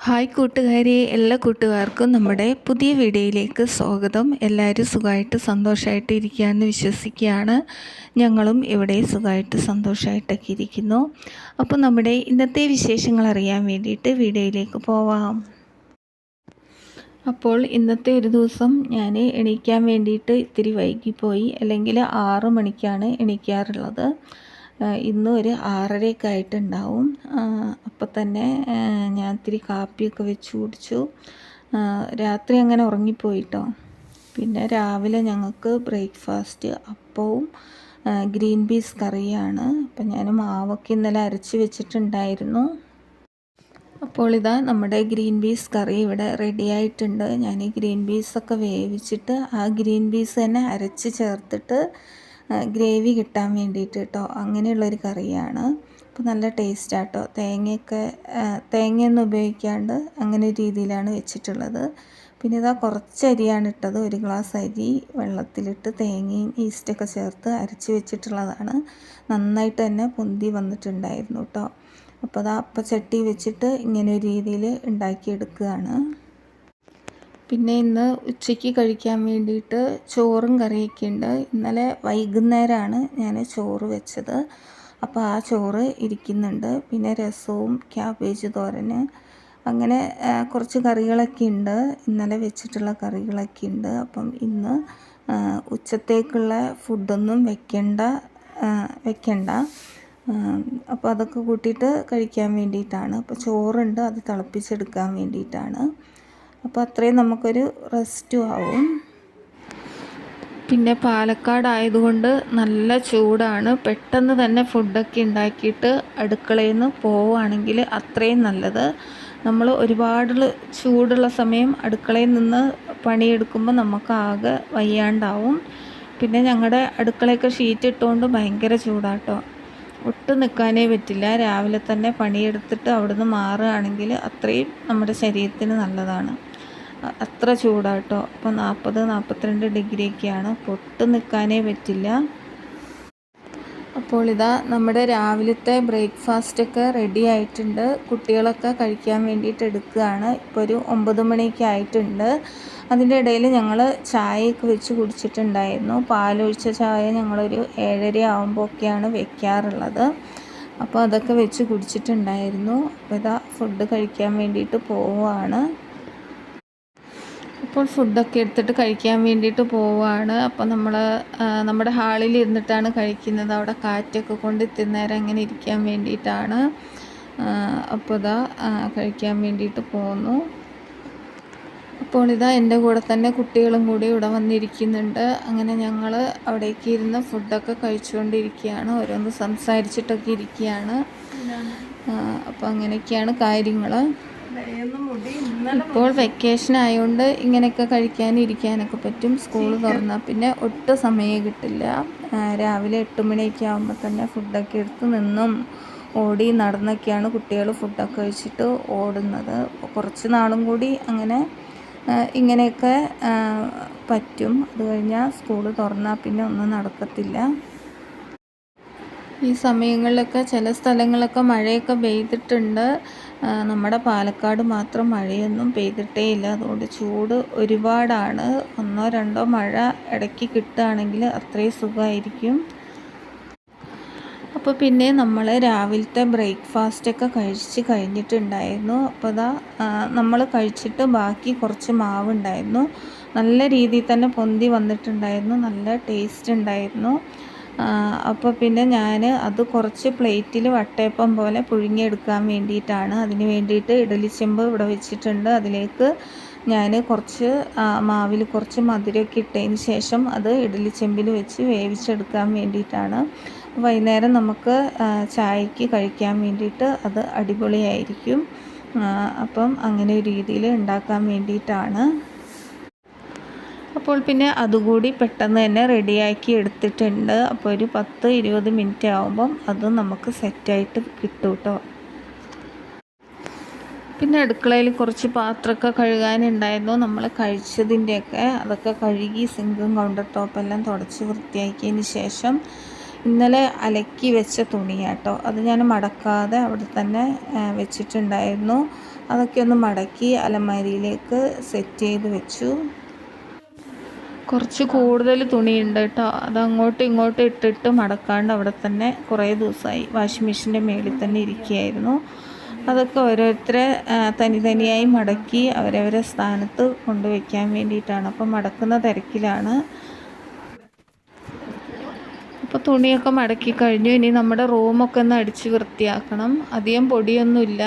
Hi കൂട്ടുകാരെ, എല്ലാ കൂട്ടുകാർക്കും നമ്മുടെ പുതിയ വീഡിയോയിലേക്ക് സ്വാഗതം. എല്ലാവരും സുഖമായിട്ട് സന്തോഷമായിട്ട് ഇരിക്കുകയെന്ന് വിശ്വസിക്കുകയാണ്. ഞങ്ങളും ഇവിടെ സുഖമായിട്ട് സന്തോഷമായിട്ടൊക്കെ ഇരിക്കുന്നു. അപ്പോൾ നമ്മുടെ ഇന്നത്തെ വിശേഷങ്ങൾ അറിയാൻ വേണ്ടിയിട്ട് വീഡിയോയിലേക്ക് പോവാം. അപ്പോൾ ഇന്നത്തെ ഒരു ദിവസം ഞാൻ എണീക്കാൻ വേണ്ടിയിട്ട് ഇത്തിരി വൈകിപ്പോയി. അല്ലെങ്കിൽ 6 മണിക്കാണ് എണീക്കാറുള്ളത്. ഇന്ന് ഒരു 6:30 ആയിട്ടുണ്ടാവും. അപ്പോൾ തന്നെ ഞാൻ ഇത്തിരി കാപ്പിയൊക്കെ വെച്ച് കുടിച്ചു. രാത്രി അങ്ങനെ ഉറങ്ങിപ്പോയിട്ടോ. പിന്നെ രാവിലെ ഞങ്ങൾക്ക് ബ്രേക്ക്ഫാസ്റ്റ് അപ്പവും ഗ്രീൻ പീസ് കറിയാണ്. അപ്പം ഞാൻ മാവൊക്കെ ഇന്നലെ അരച്ച് വെച്ചിട്ടുണ്ടായിരുന്നു. അപ്പോൾ ഇതാ നമ്മുടെ ഗ്രീൻ പീസ് കറി ഇവിടെ റെഡി ആയിട്ടുണ്ട്. ഞാൻ ഈ ഗ്രീൻ പീസൊക്കെ വേവിച്ചിട്ട് ആ ഗ്രീൻ പീസ് തന്നെ അരച്ച് ചേർത്തിട്ട് ഗ്രേവി കിട്ടാൻ വേണ്ടിയിട്ട് കേട്ടോ, അങ്ങനെയുള്ളൊരു കറിയാണ്. അപ്പോൾ നല്ല ടേസ്റ്റാട്ടോ. തേങ്ങയൊന്നും ഉപയോഗിക്കാണ്ട് അങ്ങനെ രീതിയിലാണ് വെച്ചിട്ടുള്ളത്. പിന്നെ ഇതാ കുറച്ച് അരിയാണ് ഇട്ടത്. 1 ഗ്ലാസ് അരി വെള്ളത്തിലിട്ട് തേങ്ങയും ഈസ്റ്റൊക്കെ ചേർത്ത് അരച്ച് വെച്ചിട്ടുള്ളതാണ്. നന്നായിട്ട് തന്നെ പൊന്തി വന്നിട്ടുണ്ടായിരുന്നു കേട്ടോ. അപ്പോൾ അതാ അപ്പച്ചട്ടി വെച്ചിട്ട് ഇങ്ങനെ ഒരു രീതിയിൽ ഉണ്ടാക്കിയെടുക്കുകയാണ്. പിന്നെ ഇന്ന് ഉച്ചയ്ക്ക് കഴിക്കാൻ വേണ്ടിയിട്ട് ചോറും കറിയൊക്കെ ഉണ്ട്. ഇന്നലെ വൈകുന്നേരമാണ് ഞാൻ ചോറ് വെച്ചത്. അപ്പോൾ ആ ചോറ് ഇരിക്കുന്നുണ്ട്. പിന്നെ രസവും ക്യാബേജ് തോരന് അങ്ങനെ കുറച്ച് കറികളൊക്കെ ഉണ്ട്. ഇന്നലെ വെച്ചിട്ടുള്ള കറികളൊക്കെ ഉണ്ട്. അപ്പം ഇന്ന് ഉച്ചത്തേക്കുള്ള ഫുഡൊന്നും വെക്കണ്ട. അപ്പോൾ അതൊക്കെ കൂട്ടിയിട്ട് കഴിക്കാൻ വേണ്ടിയിട്ടാണ്. അപ്പോൾ ചോറുണ്ട്, അത് തിളപ്പിച്ചെടുക്കാൻ വേണ്ടിയിട്ടാണ്. അപ്പോൾ അത്രയും നമുക്കൊരു റെസ്റ്റും ആവും. പിന്നെ പാലക്കാട് ആയതുകൊണ്ട് നല്ല ചൂടാണ്. പെട്ടെന്ന് തന്നെ ഫുഡൊക്കെ ഉണ്ടാക്കിയിട്ട് അടുക്കളയിൽ നിന്ന് പോവുകയാണെങ്കിൽ അത്രയും നല്ലത്. നമ്മൾ ഒരുപാട് ചൂടുള്ള സമയം അടുക്കളയിൽ നിന്ന് പണിയെടുക്കുമ്പോൾ നമുക്കാകെ വയ്യാണ്ടാവും. പിന്നെ ഞങ്ങളുടെ അടുക്കളയൊക്കെ ഷീറ്റ് ഇട്ടുകൊണ്ട് ഭയങ്കര ചൂടാട്ടോ. ഒട്ടും നിൽക്കാനേ പറ്റില്ല. രാവിലെ തന്നെ പണിയെടുത്തിട്ട് അവിടുന്ന് മാറുകയാണെങ്കിൽ അത്രയും നമ്മുടെ ശരീരത്തിന് നല്ലതാണ്. അത്ര ചൂടാട്ടോ. അപ്പോൾ 40-42 ഡിഗ്രിയൊക്കെയാണ്. ഒട്ടും നിൽക്കാനേ പറ്റില്ല. അപ്പോൾ ഇതാ നമ്മുടെ രാവിലത്തെ ബ്രേക്ക്ഫാസ്റ്റൊക്കെ റെഡി ആയിട്ടുണ്ട്. കുട്ടികളൊക്കെ കഴിക്കാൻ വേണ്ടിയിട്ട് എടുക്കുകയാണ്. ഇപ്പോൾ ഒരു 9 മണിയൊക്കെ ആയിട്ടുണ്ട്. അതിൻ്റെ ഇടയിൽ ഞങ്ങൾ ചായയൊക്കെ വെച്ച് കുടിച്ചിട്ടുണ്ടായിരുന്നു. പാലൊഴിച്ച ചായ ഞങ്ങളൊരു 7:30 ആകുമ്പോഴൊക്കെയാണ് വെക്കാറുള്ളത്. അപ്പോൾ അതൊക്കെ വെച്ച് കുടിച്ചിട്ടുണ്ടായിരുന്നു. അപ്പോൾ ഇതാ ഫുഡ് കഴിക്കാൻ വേണ്ടിയിട്ട് പോവുകയാണ്. ഇപ്പോൾ ഫുഡൊക്കെ എടുത്തിട്ട് കഴിക്കാൻ വേണ്ടിയിട്ട് പോവുകയാണ്. അപ്പോൾ നമ്മുടെ ഹാളിൽ ഇരുന്നിട്ടാണ് കഴിക്കുന്നത്. അവിടെ കാറ്റൊക്കെ കൊണ്ട് ഇത്തിരി നേരം അങ്ങനെ ഇരിക്കാൻ വേണ്ടിയിട്ടാണ്. അപ്പോൾ ഇതാ കഴിക്കാൻ വേണ്ടിയിട്ട് പോകുന്നു. അപ്പോൾ ഇതാ എൻ്റെ കൂടെ തന്നെ കുട്ടികളും കൂടി ഇവിടെ വന്നിരിക്കുന്നുണ്ട്. അങ്ങനെ ഞങ്ങൾ അവിടേക്ക് ഇരുന്ന് ഫുഡൊക്കെ കഴിച്ചുകൊണ്ടിരിക്കുകയാണ്. ഓരോന്ന് സംസാരിച്ചിട്ടൊക്കെ ഇരിക്കുകയാണ്. അപ്പോൾ അങ്ങനെയൊക്കെയാണ് കാര്യങ്ങൾ. ഇപ്പോൾ വെക്കേഷൻ ആയതുകൊണ്ട് ഇങ്ങനെയൊക്കെ കഴിക്കാനും ഇരിക്കാനൊക്കെ പറ്റും. സ്കൂൾ തുറന്നാൽ പിന്നെ ഒട്ടും സമയം കിട്ടില്ല. രാവിലെ 8 മണിയൊക്കെ ആകുമ്പോൾ തന്നെ ഫുഡൊക്കെ എടുത്ത് നിന്നും ഓടി നടന്നൊക്കെയാണ് കുട്ടികൾ ഫുഡൊക്കെ കഴിച്ചിട്ട് ഓടുന്നത്. കുറച്ച് നാളും കൂടി ഇങ്ങനെയൊക്കെ പറ്റും. അത് കഴിഞ്ഞാൽ സ്കൂൾ തുറന്നാൽ പിന്നെ ഒന്നും നടക്കത്തില്ല. ഈ സമയങ്ങളിലൊക്കെ ചില സ്ഥലങ്ങളൊക്കെ മഴയൊക്കെ പെയ്തിട്ടുണ്ട്. നമ്മുടെ പാലക്കാട് മാത്രം മഴയൊന്നും പെയ്തിട്ടേ ഇല്ല. അതുകൊണ്ട് ചൂട് ഒരുപാടാണ്. 1-2 മഴ ഇടയ്ക്ക് കിട്ടുകയാണെങ്കിൽ അത്രയും സുഖമായിരിക്കും. അപ്പോൾ പിന്നെ നമ്മൾ രാവിലത്തെ ബ്രേക്ക്ഫാസ്റ്റൊക്കെ കഴിച്ച് കഴിഞ്ഞിട്ടുണ്ടായിരുന്നു. അപ്പോൾ അതാ നമ്മൾ കഴിച്ചിട്ട് ബാക്കി കുറച്ച് മാവുണ്ടായിരുന്നു. നല്ല രീതിയിൽ തന്നെ പൊന്തി വന്നിട്ടുണ്ടായിരുന്നു. നല്ല ടേസ്റ്റ് ഉണ്ടായിരുന്നു. അപ്പോൾ പിന്നെ ഞാൻ അത് കുറച്ച് പ്ലേറ്റിൽ വട്ടയപ്പം പോലെ പുഴുങ്ങിയെടുക്കാൻ വേണ്ടിയിട്ടാണ്. അതിന് വേണ്ടിയിട്ട് ഇഡലി ചെമ്പ് ഇവിടെ വെച്ചിട്ടുണ്ട്. അതിലേക്ക് ഞാൻ കുറച്ച് മാവിൽ കുറച്ച് മധുരമൊക്കെ ഇട്ടതിന് ശേഷം അത് ഇഡലി ചെമ്പിൽ വെച്ച് വേവിച്ചെടുക്കാൻ വേണ്ടിയിട്ടാണ്. വൈകുന്നേരം നമുക്ക് ചായക്ക് കഴിക്കാൻ വേണ്ടിയിട്ട് അത് അടിപൊളിയായിരിക്കും. അപ്പം അങ്ങനെ ഒരു രീതിയിൽ ഉണ്ടാക്കാൻ വേണ്ടിയിട്ടാണ്. അപ്പോൾ പിന്നെ അതുകൂടി പെട്ടെന്ന് തന്നെ റെഡിയാക്കി എടുത്തിട്ടുണ്ട്. അപ്പോൾ ഒരു 10-20 മിനിറ്റ് ആകുമ്പം അത് നമുക്ക് സെറ്റായിട്ട് കിട്ടും കേട്ടോ. പിന്നെ അടുക്കളയിൽ കുറച്ച് പാത്രമൊക്കെ കഴുകാനുണ്ടായിരുന്നു. നമ്മൾ കഴിച്ചതിൻ്റെയൊക്കെ അതൊക്കെ കഴുകി സിങ്കും കൗണ്ടർ ടോപ്പെല്ലാം തുടച്ച് വൃത്തിയാക്കിയതിന് ശേഷം ഇന്നലെ അലക്കി വെച്ച തുണിയാട്ടോ, അത് ഞാൻ മടക്കാതെ അവിടെ തന്നെ വെച്ചിട്ടുണ്ടായിരുന്നു. അതൊക്കെ ഒന്ന് മടക്കി അലമാരിയിലേക്ക് സെറ്റ് ചെയ്ത് വെച്ചു. കുറച്ച് കൂടുതൽ തുണിയുണ്ട് കേട്ടോ, അത് അങ്ങോട്ടും ഇങ്ങോട്ടും ഇട്ടിട്ട് മടക്കാണ്ട് അവിടെ തന്നെ കുറേ ദിവസമായി വാഷിംഗ് മെഷീൻ്റെ മേളിൽ തന്നെ ഇരിക്കുകയായിരുന്നു. അതൊക്കെ ഓരോരുത്തരെ തനിയായി മടക്കി അവരവരെ സ്ഥാനത്ത് കൊണ്ടുവയ്ക്കാൻ വേണ്ടിയിട്ടാണ്. അപ്പം മടക്കുന്ന തിരക്കിലാണ്. അപ്പോൾ തുണിയൊക്കെ മടക്കി കഴിഞ്ഞു. ഇനി നമ്മുടെ റൂമൊക്കെ ഒന്ന് അടിച്ച് വൃത്തിയാക്കണം. അധികം പൊടിയൊന്നുമില്ല,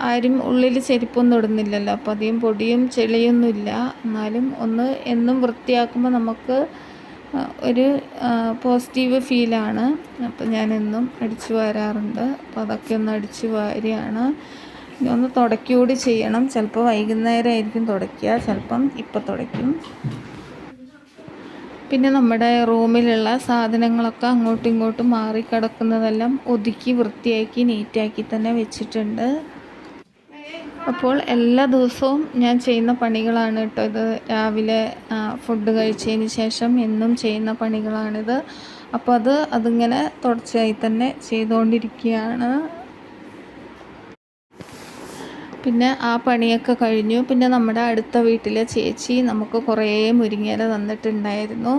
ആരും ഉള്ളിൽ ചെരുപ്പൊന്നും ഇടുന്നില്ലല്ലോ, അപ്പോൾ അധികം പൊടിയും ചെളിയൊന്നുമില്ല. എന്നാലും ഒന്ന് എന്നും വൃത്തിയാക്കുമ്പോൾ നമുക്ക് ഒരു പോസിറ്റീവ് ഫീലാണ്. അപ്പോൾ ഞാനെന്നും അടിച്ചു വാരാറുണ്ട്. അപ്പോൾ അതൊക്കെ ഒന്ന് അടിച്ചു വാരുകയാണ്. ഇനി ഒന്ന് തുടയ്ക്കുകൂടി ചെയ്യണം. ചിലപ്പോൾ വൈകുന്നേരം ആയിരിക്കും തുടയ്ക്കുക, ചിലപ്പം ഇപ്പം തുടയ്ക്കും. പിന്നെ നമ്മുടെ റൂമിലുള്ള സാധനങ്ങളൊക്കെ അങ്ങോട്ടും ഇങ്ങോട്ടും മാറിക്കിടക്കുന്നതെല്ലാം ഒതുക്കി വൃത്തിയാക്കി നീറ്റാക്കി തന്നെ വെച്ചിട്ടുണ്ട്. അപ്പോൾ എല്ലാ ദിവസവും ഞാൻ ചെയ്യുന്ന പണികളാണ് കേട്ടോ ഇത്. രാവിലെ ഫുഡ് കഴിച്ചതിന് ശേഷം എന്നും ചെയ്യുന്ന പണികളാണിത്. അപ്പോൾ അതിങ്ങനെ തുടർച്ചയായി തന്നെ ചെയ്തുകൊണ്ടിരിക്കുകയാണ്. പിന്നെ ആ പണിയൊക്കെ കഴിഞ്ഞു. പിന്നെ നമ്മുടെ അടുത്ത വീട്ടിലെ ചേച്ചി നമുക്ക് കുറേ മുരിങ്ങയില തന്നിട്ടുണ്ടായിരുന്നു.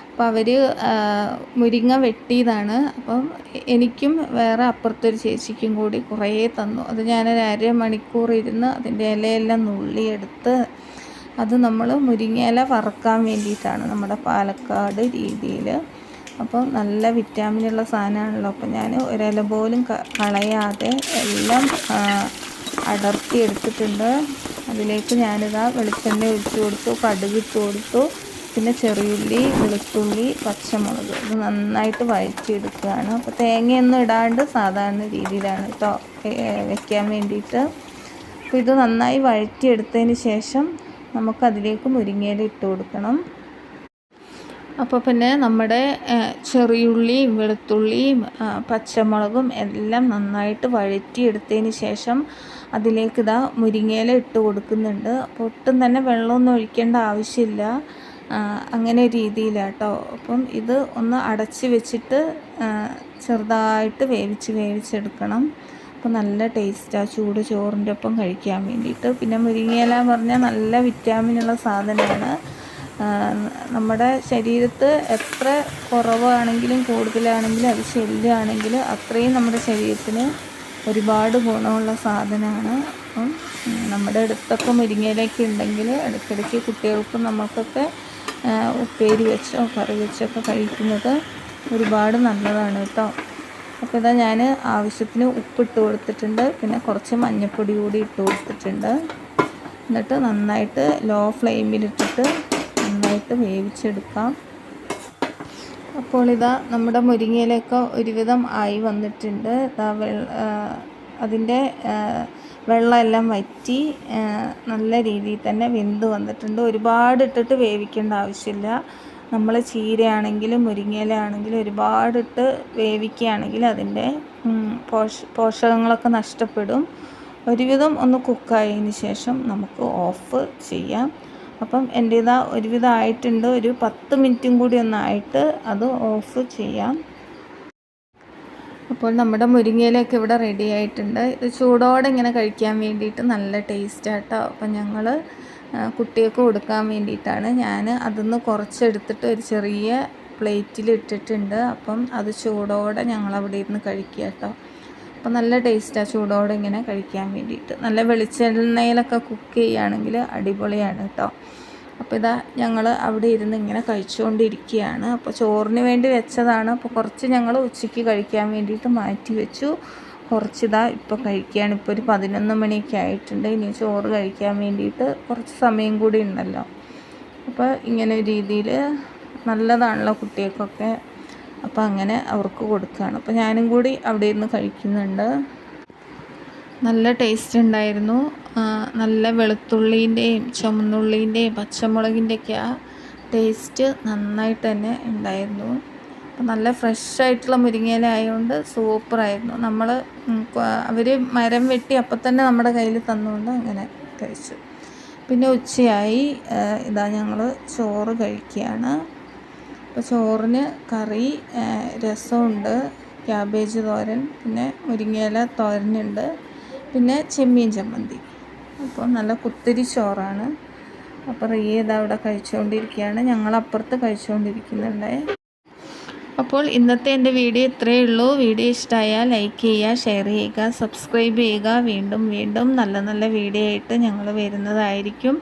അപ്പോൾ അവർ മുരിങ്ങ വെട്ടിയതാണ്. അപ്പം എനിക്കും വേറെ അപ്പുറത്തൊരു ചേച്ചിക്കും കൂടി കുറേ തന്നു. അത് ഞാനൊരു അരമണിക്കൂർ ഇരുന്ന് അതിൻ്റെ ഇലയെല്ലാം നുള്ളിയെടുത്ത് അത് നമ്മൾ മുരിങ്ങയില വറക്കാൻ വേണ്ടിയിട്ടാണ് നമ്മുടെ പാലക്കാട് രീതിയിൽ. അപ്പം നല്ല വിറ്റാമിനുള്ള സാധനമാണല്ലോ. അപ്പം ഞാൻ ഒരില പോലും കളയാതെ എല്ലാം അടർത്തി എടുത്തിട്ടുണ്ട്. അതിലേക്ക് ഞാനിതാ വെളിച്ചെണ്ണ ഒഴിച്ച് കൊടുത്തു, കടുക് ഇട്ട് കൊടുത്തു, പിന്നെ ചെറിയുള്ളി, വെളുത്തുള്ളി, പച്ചമുളക് ഇത് നന്നായിട്ട് വഴറ്റിയെടുക്കുകയാണ്. അപ്പോൾ തേങ്ങയൊന്നും ഇടാണ്ട് സാധാരണ രീതിയിലാണ് കേട്ടോ വെക്കാൻ വേണ്ടിയിട്ട്. അപ്പോൾ ഇത് നന്നായി വഴറ്റിയെടുത്തതിന് ശേഷം നമുക്കതിലേക്ക് മുരിങ്ങയില ഇട്ട് കൊടുക്കണം. അപ്പോൾ പിന്നെ നമ്മുടെ ചെറിയുള്ളിയും വെളുത്തുള്ളിയും പച്ചമുളകും എല്ലാം നന്നായിട്ട് വഴറ്റിയെടുത്തതിന് ശേഷം അതിലേക്ക് ഇതാ മുരിങ്ങയില ഇട്ട് കൊടുക്കുന്നുണ്ട്. അപ്പോൾ ഒട്ടും തന്നെ വെള്ളമൊന്നും ഒഴിക്കേണ്ട ആവശ്യമില്ല, അങ്ങനെ രീതിയിലാട്ടോ. അപ്പം ഇത് ഒന്ന് അടച്ച് വെച്ചിട്ട് ചെറുതായിട്ട് വേവിച്ചെടുക്കണം. അപ്പോൾ നല്ല ടേസ്റ്റാണ് ചൂട് ചോറിൻ്റെ ഒപ്പം കഴിക്കാൻ വേണ്ടിയിട്ട്. പിന്നെ മുരിങ്ങയില എന്ന് പറഞ്ഞാൽ നല്ല വിറ്റാമിനുള്ള സാധനമാണ്. നമ്മുടെ ശരീരത്ത് എത്ര കുറവാണെങ്കിലും കൂടുതലാണെങ്കിലും അത് ശല്യമാണെങ്കിലും അത്രയും നമ്മുടെ ശരീരത്തിന് ഒരുപാട് ഗുണമുള്ള സാധനമാണ്. അപ്പം നമ്മുടെ അടുത്തൊക്കെ മുരിങ്ങയിലൊക്കെ ഉണ്ടെങ്കിൽ ഇടയ്ക്കിടയ്ക്ക് കുട്ടികൾക്കും നമുക്കൊക്കെ ഉപ്പേരി വെച്ചോ കറി വെച്ചൊക്കെ കഴിക്കുന്നത് ഒരുപാട് നല്ലതാണ് കേട്ടോ. അപ്പോൾ ഇതാ ഞാൻ ആവശ്യത്തിന് ഉപ്പിട്ട് കൊടുത്തിട്ടുണ്ട്, പിന്നെ കുറച്ച് മഞ്ഞൾപ്പൊടി കൂടി ഇട്ട് കൊടുത്തിട്ടുണ്ട്. എന്നിട്ട് നന്നായിട്ട് ലോ ഫ്ലെയിമിലിട്ടിട്ട് നന്നായിട്ട് വേവിച്ചെടുക്കാം. അപ്പോൾ ഇതാ നമ്മുടെ മുരിങ്ങയിലൊക്കെ ഒരുവിധം ആയി വന്നിട്ടുണ്ട്. അതിൻ്റെ വെള്ളമെല്ലാം വറ്റി നല്ല രീതിയിൽ തന്നെ വെന്ത് വന്നിട്ടുണ്ട്. ഒരുപാട് ഇട്ടിട്ട് വേവിക്കേണ്ട ആവശ്യമില്ല. നമ്മൾ ചീരയാണെങ്കിലും മുരിങ്ങയില ആണെങ്കിലും ഒരുപാടിട്ട് വേവിക്കുകയാണെങ്കിൽ അതിൻ്റെ പോഷകങ്ങളൊക്കെ നഷ്ടപ്പെടും. ഒരുവിധം ഒന്ന് കുക്കായതിന് ശേഷം നമുക്ക് ഓഫ് ചെയ്യാം. അപ്പം എൻ്റെ ഇതാ ഒരുവിധം ആയിട്ടുണ്ട്. ഒരു 10 മിനിറ്റും കൂടി ഒന്നായിട്ട് അത് ഓഫ് ചെയ്യാം. അപ്പോൾ നമ്മുടെ മുരിങ്ങയിലൊക്കെ ഇവിടെ റെഡി ആയിട്ടുണ്ട്. ഇത് ചൂടോടെ ഇങ്ങനെ കഴിക്കാൻ വേണ്ടിയിട്ട് നല്ല ടേസ്റ്റാട്ടോ. അപ്പം ഞങ്ങൾ കുട്ടികൾക്ക് കൊടുക്കാൻ വേണ്ടിയിട്ടാണ് ഞാൻ അതിന്ന് കുറച്ചെടുത്തിട്ട് ഒരു ചെറിയ പ്ലേറ്റിൽ ഇട്ടിട്ടുണ്ട്. അപ്പം അത് ചൂടോടെ ഞങ്ങളവിടെ ഇരുന്ന് കഴിക്കുക കേട്ടോ. അപ്പം നല്ല ടേസ്റ്റാണ് ചൂടോടെ ഇങ്ങനെ കഴിക്കാൻ വേണ്ടിയിട്ട്. നല്ല വെളിച്ചെണ്ണയിലൊക്കെ കുക്ക് ചെയ്യുകയാണെങ്കിൽ അടിപൊളിയാണ് കേട്ടോ. അപ്പോൾ ഇതാ ഞങ്ങൾ അവിടെ ഇരുന്ന് ഇങ്ങനെ കഴിച്ചുകൊണ്ടിരിക്കുകയാണ്. അപ്പോൾ ചോറിന് വേണ്ടി വെച്ചതാണ്. അപ്പോൾ കുറച്ച് ഞങ്ങൾ ഉച്ചയ്ക്ക് കഴിക്കാൻ വേണ്ടിയിട്ട് മാറ്റി വെച്ചു. കുറച്ചിതാ ഇപ്പോൾ കഴിക്കുകയാണ്. ഇപ്പോൾ ഒരു 11 മണിയൊക്കെ ആയിട്ടുണ്ട്. ഇനി ചോറ് കഴിക്കാൻ വേണ്ടിയിട്ട് കുറച്ച് സമയം കൂടി ഉണ്ടല്ലോ. അപ്പോൾ ഇങ്ങനെ രീതിയിൽ നല്ലതാണല്ലോ കുട്ടികൾക്കൊക്കെ. അപ്പോൾ അങ്ങനെ അവർക്ക് കൊടുക്കുകയാണ്. അപ്പോൾ ഞാനും കൂടി അവിടെ ഇരുന്ന് കഴിക്കുന്നുണ്ട്. നല്ല ടേസ്റ്റ് ഉണ്ടായിരുന്നു. നല്ല വെളുത്തുള്ളീൻ്റെയും ചുമന്നുള്ളീൻ്റെയും പച്ചമുളകിൻ്റെയൊക്കെ ആ ടേസ്റ്റ് നന്നായിട്ട് തന്നെ ഉണ്ടായിരുന്നു. അപ്പോൾ നല്ല ഫ്രഷായിട്ടുള്ള മുരിങ്ങയില ആയതുകൊണ്ട് സൂപ്പറായിരുന്നു. അവർ മരം വെട്ടി അപ്പം തന്നെ നമ്മുടെ കയ്യിൽ തന്നുകൊണ്ട് അങ്ങനെ കഴിച്ചു. പിന്നെ ഉച്ചയായി ഇതാ ഞങ്ങൾ ചോറ് കഴിക്കുകയാണ്. അപ്പോൾ ചോറിന് കറി, രസമുണ്ട്, ക്യാബേജ് തോരൻ, പിന്നെ മുരിങ്ങയില തോരനുണ്ട്, പിന്നെ ചെമ്മീൻ ചമ്മന്തി. അപ്പോൾ നല്ല കുത്തിരി ചോറാണ്. അപ്പോൾ റിയ ഇതാ അവിടെ കഴിച്ചുകൊണ്ടിരിക്കുകയാണ്, ഞങ്ങളപ്പുറത്ത് കഴിച്ചുകൊണ്ടിരിക്കുന്നുണ്ട്. അപ്പോൾ ഇന്നത്തെ എൻ്റെ വീഡിയോ ഇത്രയേ ഉള്ളൂ. വീഡിയോ ഇഷ്ടമായാൽ ലൈക്ക് ചെയ്യുക, ഷെയർ ചെയ്യുക, സബ്സ്ക്രൈബ് ചെയ്യുക. വീണ്ടും വീണ്ടും നല്ല നല്ല വീഡിയോ ആയിട്ട് ഞങ്ങൾ വരുന്നതായിരിക്കും.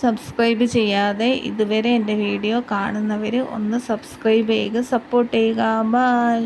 സബ്സ്ക്രൈബ് ചെയ്യാതെ ഇതുവരെ എൻ്റെ വീഡിയോ കാണുന്നവർ ഒന്ന് സബ്സ്ക്രൈബ് ചെയ്യുക, സപ്പോർട്ട് ചെയ്യുക. ബൈ.